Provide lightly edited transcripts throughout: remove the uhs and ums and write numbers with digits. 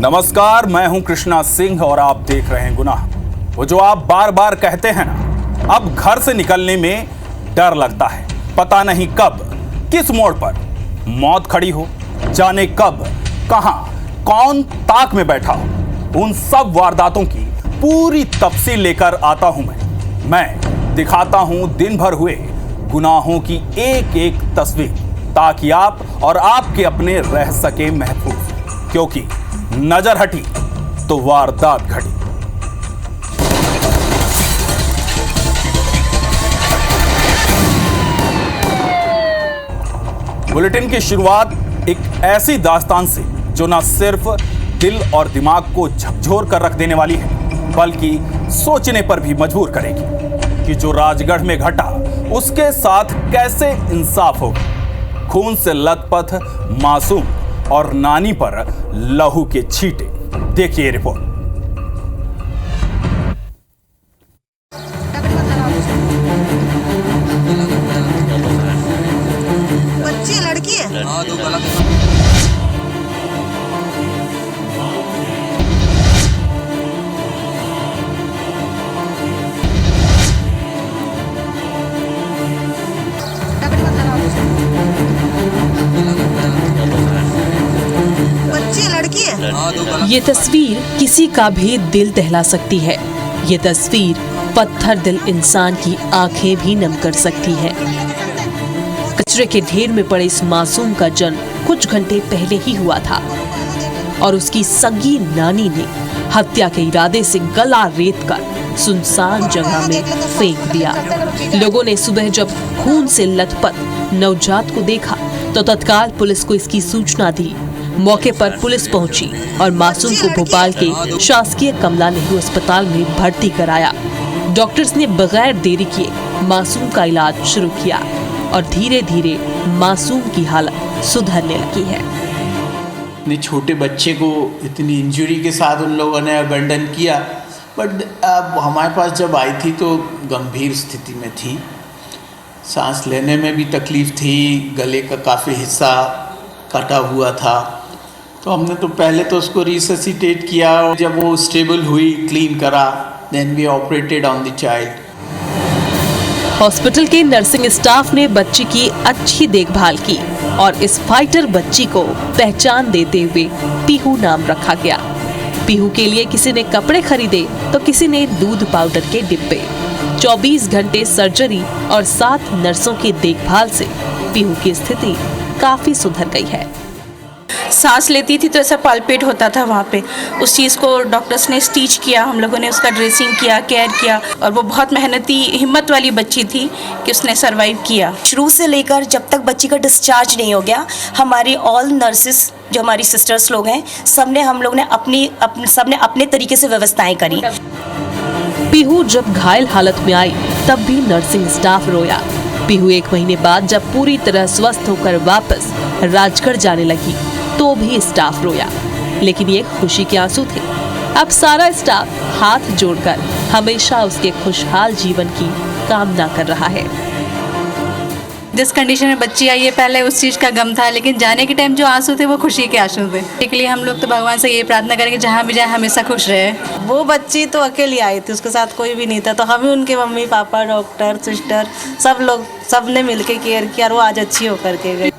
नमस्कार, मैं हूं कृष्णा सिंह और आप देख रहे हैं गुनाह। वो जो आप बार बार कहते हैं ना, अब घर से निकलने में डर लगता है। पता नहीं कब किस मोड़ पर मौत खड़ी हो, जाने कब कहां कौन ताक में बैठा हो। उन सब वारदातों की पूरी तफसील लेकर आता हूं मैं दिखाता हूं दिन भर हुए गुनाहों की एक एक तस्वीर, ताकि आप और आपके अपने रह सके महफूज। क्योंकि नजर हटी तो वारदात घटी। बुलेटिन की शुरुआत एक ऐसी दास्तान से जो न सिर्फ दिल और दिमाग को झकझोर कर रख देने वाली है, बल्कि सोचने पर भी मजबूर करेगी कि जो राजगढ़ में घटा उसके साथ कैसे इंसाफ होगा। खून से लथपथ मासूम और नानी पर लहू के छींटे। देखिए रिपोर्ट। बच्ची लड़की है। ये तस्वीर किसी का भी दिल दहला सकती है। ये तस्वीर पत्थर दिल इंसान की आंखें भी नम कर सकती है। कचरे के ढेर में पड़े इस मासूम का जन्म कुछ घंटे पहले ही हुआ था और उसकी सगी नानी ने हत्या के इरादे से गला रेत कर सुनसान जगह में फेंक दिया। लोगों ने सुबह जब खून से लथपथ नवजात को देखा तो तत्काल पुलिस को इसकी सूचना दी। मौके पर पुलिस पहुंची और मासूम को भोपाल के शासकीय कमला नेहरू अस्पताल में भर्ती कराया। डॉक्टर्स ने बगैर देरी किए मासूम का इलाज शुरू किया और धीरे धीरे मासूम की हालत सुधरने लगी है। इतने छोटे बच्चे को इतनी इंजरी के साथ उन लोगों ने अबेंडन किया, बट अब हमारे पास जब आई थी तो गंभीर स्थिति में थी। सांस लेने में भी तकलीफ थी, गले का काफ़ी हिस्सा कटा हुआ था। तो हमने तो पहले तो उसको रिससिटेट किया और जब वो स्टेबल हुई, क्लीन करा, then we operated on the child. Hospital के नर्सिंग स्टाफ ने बच्ची की अच्छी देखभाल की और इस फाइटर बच्ची को पहचान देते हुए पीहू नाम रखा गया। पीहू के लिए किसी ने कपड़े खरीदे तो किसी ने दूध पाउडर के डिब्बे। 24 घंटे सर्जरी और 7 नर्सों की देखभाल से पीहू की स्थिति काफी सुधर गई है। सांस लेती थी तो ऐसा पाल्पेट होता था वहाँ पे। उस चीज़ को डॉक्टर्स ने स्टिच किया, हम लोगों ने उसका ड्रेसिंग किया, केयर किया और वो बहुत मेहनती हिम्मत वाली बच्ची थी कि उसने सरवाइव किया। शुरू से लेकर जब तक बच्ची का डिस्चार्ज नहीं हो गया, हमारी ऑल नर्सेस जो हमारी सिस्टर्स लोग हैं, हम लोग ने अपने तरीके से व्यवस्थाएं करी। पीहू जब घायल हालत में आई तब भी नर्सिंग स्टाफ रोया। पीहू 1 महीने बाद जब पूरी तरह स्वस्थ होकर वापस राजगढ़ जाने लगी तो भी स्टाफ रोया, लेकिन ये खुशी के आंसू थे। अब सारा स्टाफ हाथ जोड़कर हमेशा उसके खुशहाल जीवन की कामना कर रहा है। जिस कंडीशन में बच्ची आई है, पहले उस चीज़ का गम था, लेकिन जाने के टाइम जो आंसू थे वो खुशी के आंसू थे। इसलिए हम लोग तो भगवान से ये प्रार्थना करेंगे जहाँ भी जाए हमेशा खुश रहे। वो बच्ची तो अकेली आई थी, उसके साथ कोई भी नहीं था, तो हम ही उनके मम्मी पापा, डॉक्टर, सिस्टर, सब ने मिलकर केयर किया और वो आज अच्छी होकर के गई।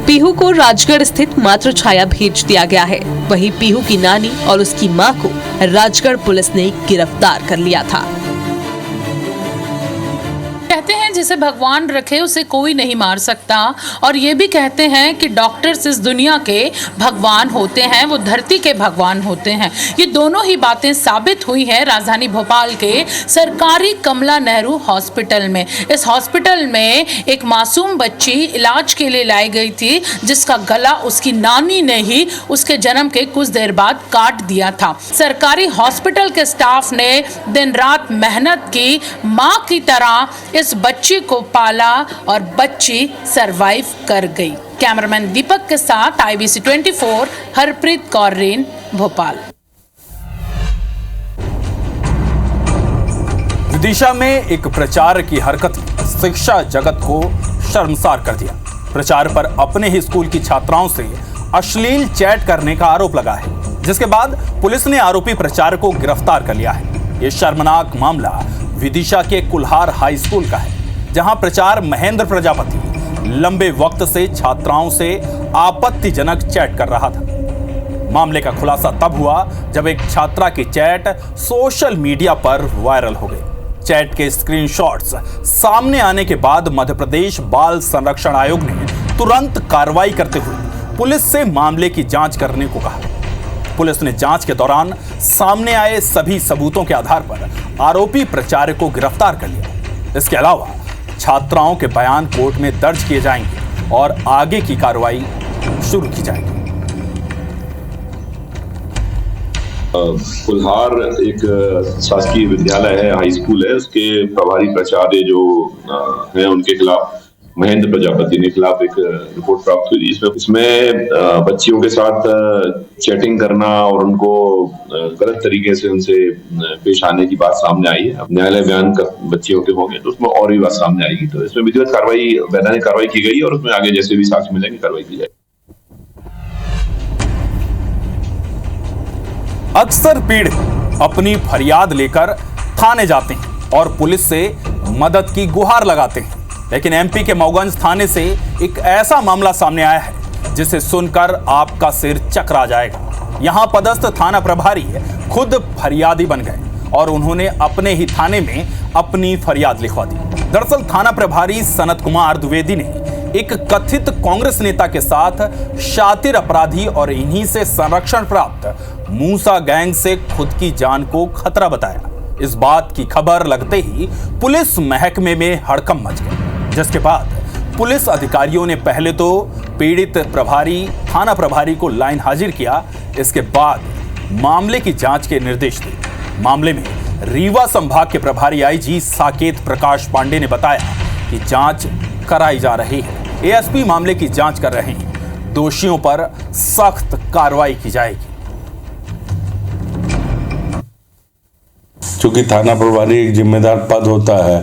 पीहू को राजगढ़ स्थित मातृ छाया भेज दिया गया है। वहीं पीहू की नानी और उसकी मां को राजगढ़ पुलिस ने गिरफ्तार कर लिया था। कहते हैं जिसे भगवान रखे उसे कोई नहीं मार सकता, और ये भी कहते हैं कि डॉक्टर्स इस दुनिया के भगवान होते हैं, वो धरती के भगवान होते हैं। ये दोनों ही बातें साबित हुई हैं राजधानी भोपाल के सरकारी कमला नेहरू हॉस्पिटल में। इस हॉस्पिटल में एक मासूम बच्ची इलाज के लिए लाई गई थी, जिसका गला उसकी नानी ने ही उसके जन्म के कुछ देर बाद काट दिया था। सरकारी हॉस्पिटल के स्टाफ ने दिन रात मेहनत की, माँ की तरह इस बच्ची को पाला और बच्ची सरवाइव कर गई। कैमरामैन दीपक के साथ IBC 24 हरप्रीत कौर रेन, भोपाल। विदिशा में एक प्रचार की हरकत शिक्षा जगत को शर्मसार कर दिया। प्रचार पर अपने ही स्कूल की छात्राओं से अश्लील चैट करने का आरोप लगा है, जिसके बाद पुलिस ने आरोपी प्रचारक को गिरफ्तार कर लिया है। यह शर्मनाक मामला विदिशा के कुल्हार हाई स्कूल का है, जहां प्राचार्य महेंद्र प्रजापति लंबे वक्त से छात्राओं से आपत्तिजनक चैट कर रहा था। मामले का खुलासा तब हुआ जब एक छात्रा की चैट सोशल मीडिया पर वायरल हो गई। चैट के स्क्रीनशॉट्स सामने आने के बाद मध्य प्रदेश बाल संरक्षण आयोग ने तुरंत कार्रवाई करते हुए पुलिस से मामले की जांच करने को कहा। पुलिस ने जांच के दौरान सामने आए सभी सबूतों के आधार पर आरोपी प्राचार्य को गिरफ्तार कर लिया। इसके अलावा छात्राओं के बयान कोर्ट में दर्ज किए जाएंगे और आगे की कार्रवाई शुरू की जाएगी। कुल्हार एक शासकीय विद्यालय है, हाई स्कूल है। उसके प्रभारी प्राचार्य जो हैं उनके खिलाफ महेंद्र प्रजापति के खिलाफ एक रिपोर्ट प्राप्त हुई। इसमें बच्चियों के साथ चैटिंग करना और उनको गलत तरीके से उनसे पेश आने की बात सामने आई है। अब न्यायालय बयान बच्चियों के होंगे तो उसमें और भी बात सामने आएगी। तो इसमें विधिवत कार्रवाई, वैधानिक कार्रवाई की गई है और उसमें आगे जैसे भी साक्ष्य मिलेंगे कार्रवाई की जाएगी। अक्सर पीड़ित अपनी फरियाद लेकर थाने जाते हैं और पुलिस से मदद की गुहार लगाते हैं, लेकिन एमपी के मऊगंज थाने से एक ऐसा मामला सामने आया है जिसे सुनकर आपका सिर चकरा जाएगा। यहां पदस्थ थाना प्रभारी खुद फरियादी बन गए और उन्होंने अपने ही थाने में अपनी फरियाद लिखवा दी। दरअसल थाना प्रभारी सनत कुमार द्विवेदी ने एक कथित कांग्रेस नेता के साथ शातिर अपराधी और इन्हीं से संरक्षण प्राप्त मूसा गैंग से खुद की जान को खतरा बताया। इस बात की खबर लगते ही पुलिस महकमे में हड़कंप मच गया, जिसके बाद पुलिस अधिकारियों ने पहले तो पीड़ित प्रभारी थाना प्रभारी को लाइन हाजिर किया। इसके बाद मामले की जांच के निर्देश दिए। मामले में रीवा संभाग के प्रभारी आईजी साकेत प्रकाश पांडे ने बताया कि जांच कराई जा रही है। एएसपी मामले की जांच कर रहे हैं। दोषियों पर सख्त कार्रवाई की जाएगी। चूंकि थाना प्रभारी एक जिम्मेदार पद होता है,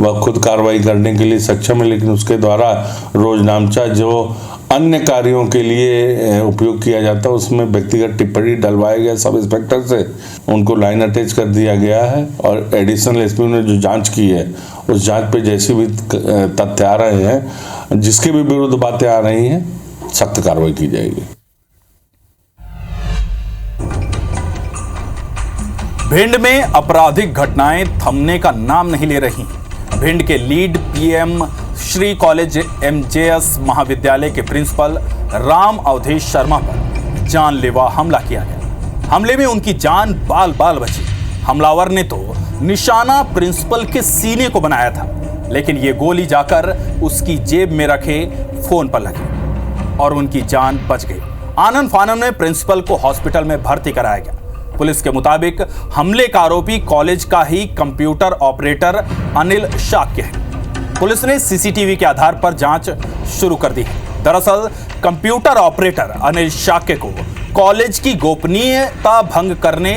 वह खुद कार्रवाई करने के लिए सक्षम है, लेकिन उसके द्वारा रोजनामचा जो अन्य कार्यों के लिए उपयोग किया जाता है उसमें व्यक्तिगत टिप्पणी डलवाया गया सब इंस्पेक्टर से, उनको लाइन अटैच कर दिया गया है। और एडिशनल एसपी ने जो जांच की है उस जांच पे जैसे भी तथ्य आ रहे हैं, जिसके भी विरुद्ध बातें आ रही हैं, सख्त कार्रवाई की जाएगी। भिंड में आपराधिक घटनाएं थमने का नाम नहीं ले रही। भिंड के lead PM Shri college MJS महाविद्यालय के प्रिंसिपल राम अवधेश शर्मा पर जानलेवा हमला किया गया। हमले में उनकी जान बाल बाल बची। हमलावर ने तो निशाना प्रिंसिपल के सीने को बनाया था, लेकिन ये गोली जाकर उसकी जेब में रखे फोन पर लगी और उनकी जान बच गई। आनन फानन में प्रिंसिपल को हॉस्पिटल में भर्ती कराया गया। पुलिस के मुताबिक हमले का आरोपी कॉलेज का ही कंप्यूटर ऑपरेटर अनिल शाक्य है। पुलिस ने सीसीटीवी के आधार पर जांच शुरू कर दी है। दरअसल कंप्यूटर ऑपरेटर अनिल शाक्य को कॉलेज की गोपनीयता भंग करने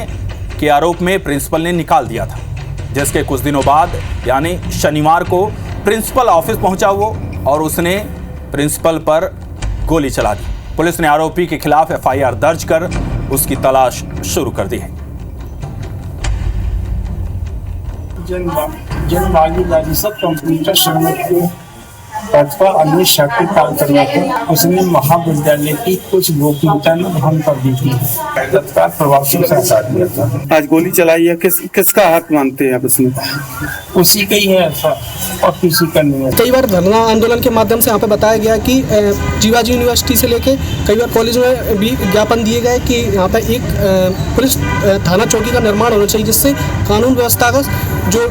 के आरोप में प्रिंसिपल ने निकाल दिया था, जिसके कुछ दिनों बाद यानी शनिवार को प्रिंसिपल ऑफिस पहुंचा वो और उसने प्रिंसिपल पर गोली चला दी। पुलिस ने आरोपी के खिलाफ एफआईआर दर्ज कर उसकी तलाश शुरू कर दी है। जन भागीदारी से कंप्यूटर श्रमिक के पद पर अन्य शाक्य काम करवाते उसने महाविद्यालय की कुछ गोपनीयता में भंग कर दी थी। तत्काल प्रभाव से हटा दिया था। आज गोली चलाई है, किसका हाथ मानते हैं आप इसमें? उसी का ही है ऐसा और किसी का नहीं है। कई बार धरना आंदोलन के माध्यम से यहाँ पे बताया गया कि जीवाजी यूनिवर्सिटी से लेके कई बार कॉलेज में भी ज्ञापन दिए गए कि यहाँ पे एक पुलिस थाना चौकी का निर्माण होना चाहिए, जिससे कानून व्यवस्था का जो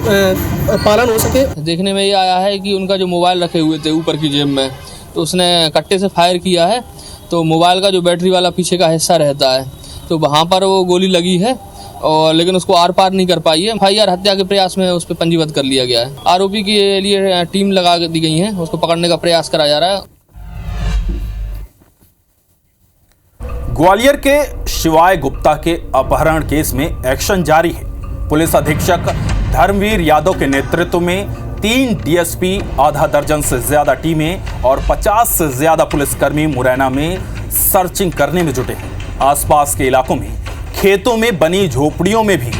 पालन हो सके। देखने में ये आया है कि उनका जो मोबाइल रखे हुए थे ऊपर की जेब में, तो उसने कट्टे से फायर किया है, तो मोबाइल का जो बैटरी वाला पीछे का हिस्सा रहता है, तो वहाँ पर वो गोली लगी है और लेकिन उसको आर पार नहीं कर पाई है। एफआईआर हत्या के प्रयास में उस पर पंजीबद्ध कर लिया गया है। आरोपी के लिए टीम लगा दी गई है, उसको पकड़ने का प्रयास करा जा रहा है। ग्वालियर के शिवाय गुप्ता के अपहरण केस में एक्शन जारी है। पुलिस अधीक्षक धर्मवीर यादव के नेतृत्व में 3 डीएसपी, आधा दर्जन से ज्यादा टीमें और 50 से ज्यादा पुलिसकर्मी मुरैना में सर्चिंग करने में जुटे हैं। आसपास के इलाकों में खेतों में बनी झोपड़ियों में भी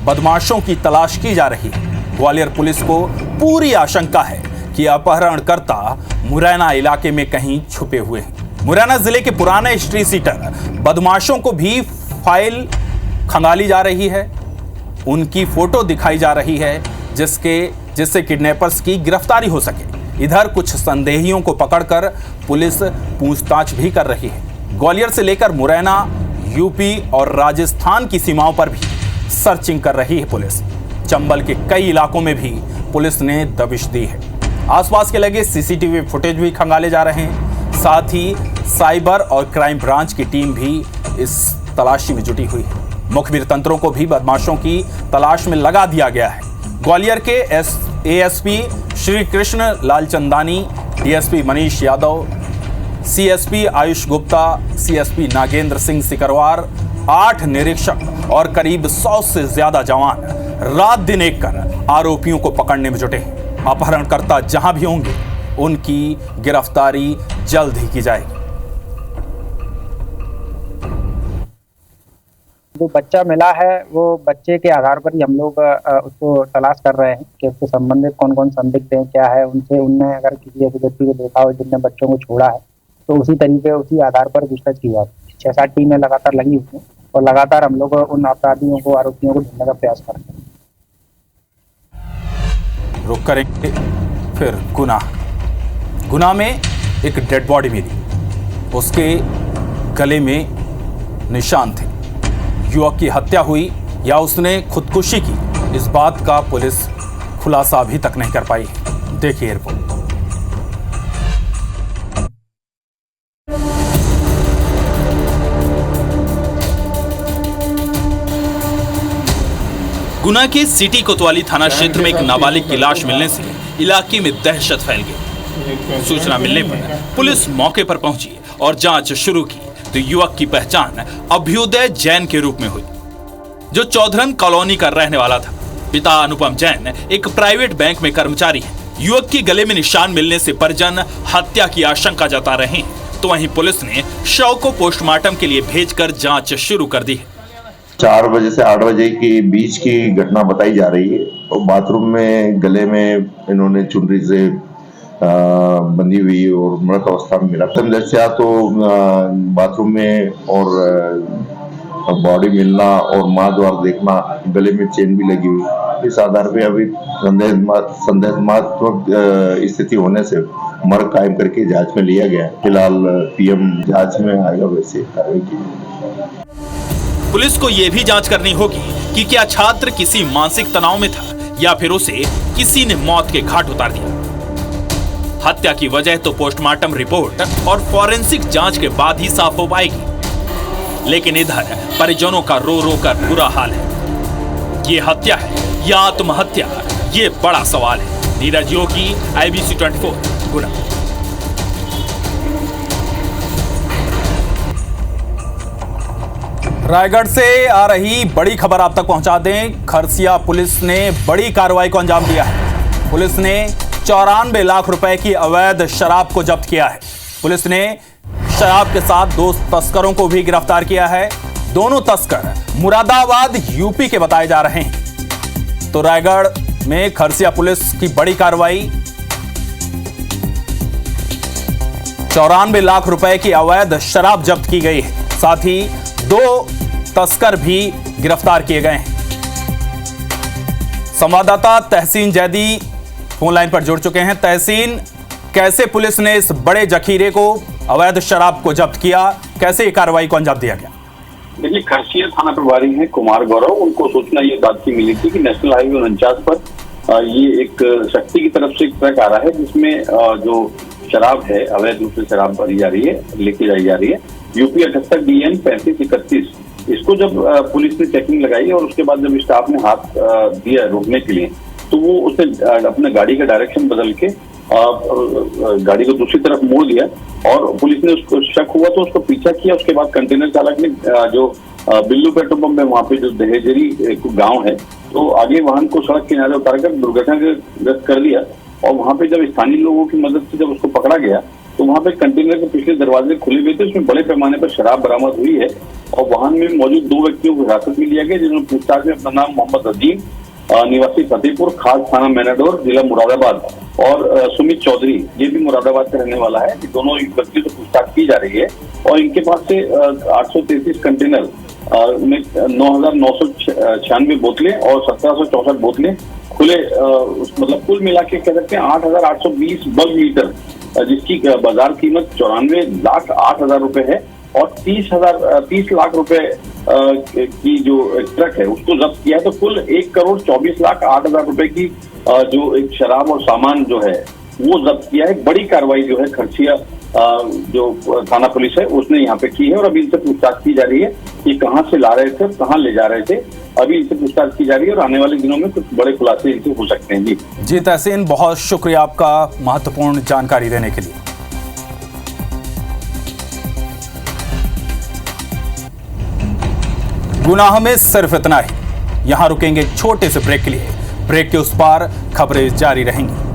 बदमाशों की तलाश की जा रही है। ग्वालियर पुलिस को पूरी आशंका है कि अपहरणकर्ता मुरैना इलाके में कहीं छुपे हुए हैं। मुरैना जिले के पुराने स्ट्रीट सीटर बदमाशों को भी फाइल खंगाली जा रही है, उनकी फोटो दिखाई जा रही है जिससे किडनैपर्स की गिरफ्तारी हो सके। इधर कुछ संदेहियों को पकड़कर पुलिस पूछताछ भी कर रही है। ग्वालियर से लेकर मुरैना, यूपी और राजस्थान की सीमाओं पर भी सर्चिंग कर रही है पुलिस। चंबल के कई इलाकों में भी पुलिस ने दबिश दी है। आसपास के लगे सीसीटीवी फुटेज भी खंगाले जा रहे हैं। साथ ही साइबर और क्राइम ब्रांच की टीम भी इस तलाशी में जुटी हुई है। मुखबिर तंत्रों को भी बदमाशों की तलाश में लगा दिया गया है। ग्वालियर के ASP Shri Krishna Lalchandani, DSP Manish Yadav, CSP Ayush Gupta, CSP Nagendra Singh Sikarwar, 8 निरीक्षक और करीब 100 से ज्यादा जवान रात दिन एक कर आरोपियों को पकड़ने में जुटे हैं। अपहरणकर्ता जहां भी होंगे उनकी गिरफ्तारी जल्द ही की जाएगी। जो बच्चा मिला है वो बच्चे के आधार पर ही हम लोग उसको तलाश कर रहे हैं कि उससे संबंधित कौन कौन संदिग्ध हैं, क्या है उनने अगर किसी ऐसे व्यक्ति को देखा हो जिसने बच्चों को छोड़ा है तो उसी तरीके उसी आधार पर पूछताछ की जाती है। 6-7 टीमें लगातार लगी हुई हैं और लगातार हम लोग उन अपराधियों को, आरोपियों को ढूंढने का प्रयास कर रहे हैं। रुक करेंगे फिर गुना में एक डेड बॉडी मिली, उसके गले में निशान थे। युवक की हत्या हुई या उसने खुदकुशी की, इस बात का पुलिस खुलासा अभी तक नहीं कर पाई। देखिए रिपोर्ट। गुना के सिटी कोतवाली थाना क्षेत्र में एक नाबालिग की लाश मिलने से इलाके में दहशत फैल गई। सूचना मिलने पर पुलिस मौके पर पहुंची और जांच शुरू की तो युवक की पहचान अभ्युदय जैन के रूप में हुई, जो चौधरन कॉलोनी का रहने वाला था। पिता अनुपम जैन एक प्राइवेट बैंक में कर्मचारी है। युवक के गले में निशान मिलने से परिजन हत्या की आशंका जता रहे हैं, तो वहीं पुलिस ने शव को पोस्टमार्टम के लिए भेजकर जांच शुरू कर दी है। 4 बजे से 8 बजे के बीच की घटना बताई जा रही है और बाथरूम में गले में इन्होंने चुनरी से बंधी हुई और मृत अवस्था में मिला। दृष्टया तो बाथरूम में और बॉडी मिलना और माँ द्वार देखना, गले में चेन भी लगी हुई, इस आधार पे अभी संदेहात्मक स्थिति होने से मर्ग कायम करके जांच में लिया गया। फिलहाल पीएम जांच में आएगा, वैसे कार्रवाई की। पुलिस को यह भी जांच करनी होगी कि क्या छात्र किसी मानसिक तनाव में था या फिर उसे किसी ने मौत के घाट उतार दिया। हत्या की वजह तो पोस्टमार्टम रिपोर्ट और फॉरेंसिक जांच के बाद ही साफ हो पाएगी। लेकिन इधर परिजनों का रो रो कर बुरा हाल है। ये हत्या है या आत्महत्या, ये बड़ा सवाल है। नीरज योगी, IBC 24 गुना। रायगढ़ से आ रही बड़ी खबर आप तक पहुंचा दें। खरसिया पुलिस ने बड़ी कार्रवाई को अंजाम दिया है। पुलिस ने 94 लाख रुपए की अवैध शराब को जब्त किया है। पुलिस ने शराब के साथ 2 तस्करों को भी गिरफ्तार किया है। दोनों तस्कर मुरादाबाद यूपी के बताए जा रहे हैं। तो रायगढ़ में खरसिया पुलिस की बड़ी कार्रवाई, 94 लाख रुपए की अवैध शराब जब्त की गई है। साथ ही 2 तस्कर भी गिरफ्तार किए गए हैं। संवाददाता तहसीन जैदी फोन लाइन पर जुड़ चुके हैं। तहसीन, कैसे पुलिस ने इस बड़े जखीरे को, अवैध शराब को जब्त किया, कैसे ये कार्रवाई को अंजाम दिया गया? देखिए, खरसिया थाना प्रभारी हैं कुमार गौरव, उनको सूचना ये बात की मिली थी कि नेशनल हाईवे 49 पर ये एक शक्ति की तरफ से एक ट्रक आ रहा है जिसमें जो शराब है, अवैध रूप से शराब भरी जा रही है, लेके जाई जा रही है। UP 78 DN 3531। इसको जब पुलिस ने चेकिंग लगाई और उसके बाद जब स्टाफ ने हाथ दिया रोकने के लिए, तो वो उसने अपने गाड़ी का डायरेक्शन बदल के गाड़ी को दूसरी तरफ मोड़ दिया और पुलिस ने उसको शक हुआ तो उसको पीछा किया। उसके बाद कंटेनर चालक ने जो बिल्लू पेट्रोल पंप में वहाँ पे जो दहेजरी गांव है, तो आगे वाहन को सड़क किनारे उतारकर दुर्घटनाग्रस्त कर दिया। और वहाँ पे जब स्थानीय लोगों की मदद से जब उसको पकड़ा गया तो वहां पे कंटेनर के पिछले दरवाजे खुले हुए थे, उसमें बड़े पैमाने पर शराब बरामद हुई है और वाहन में मौजूद 2 व्यक्तियों को हिरासत में लिया गया, जिन्होंने पूछताछ में अपना नाम मोहम्मद अजीम निवासी फतेहपुर खास थाना मैनाडोर जिला मुरादाबाद और सुमित चौधरी ये भी मुरादाबाद का रहने वाला है, दोनों व्यक्तियों से पूछताछ की जा रही है और इनके पास से 833 कंटेनर में 9,996 बोतलें और 1764 बोतलें खुले मतलब कुल मिला के कह सकते हैं 8,820 वर्ग लीटर, जिसकी बाजार कीमत 94,08,000 रुपए है और 30 लाख रुपए की जो ट्रक है उसको जब्त किया है। तो कुल 1,24,08,000 रुपए की जो एक शराब और सामान जो है वो जब्त किया है। बड़ी कार्रवाई जो है खरसिया जो थाना पुलिस है उसने यहाँ पे की है और अभी इनसे पूछताछ की जा रही है कि कहाँ से ला रहे थे, कहाँ ले जा रहे थे। अभी इनसे पूछताछ की जा रही है और आने वाले दिनों में कुछ बड़े खुलासे इनसे हो सकते हैं। जी तहसीन, बहुत शुक्रिया आपका महत्वपूर्ण जानकारी देने के लिए। गुनाह में सिर्फ इतना ही। यहां रुकेंगे छोटे से ब्रेक के लिए। ब्रेक के उस पार खबरें जारी रहेंगी।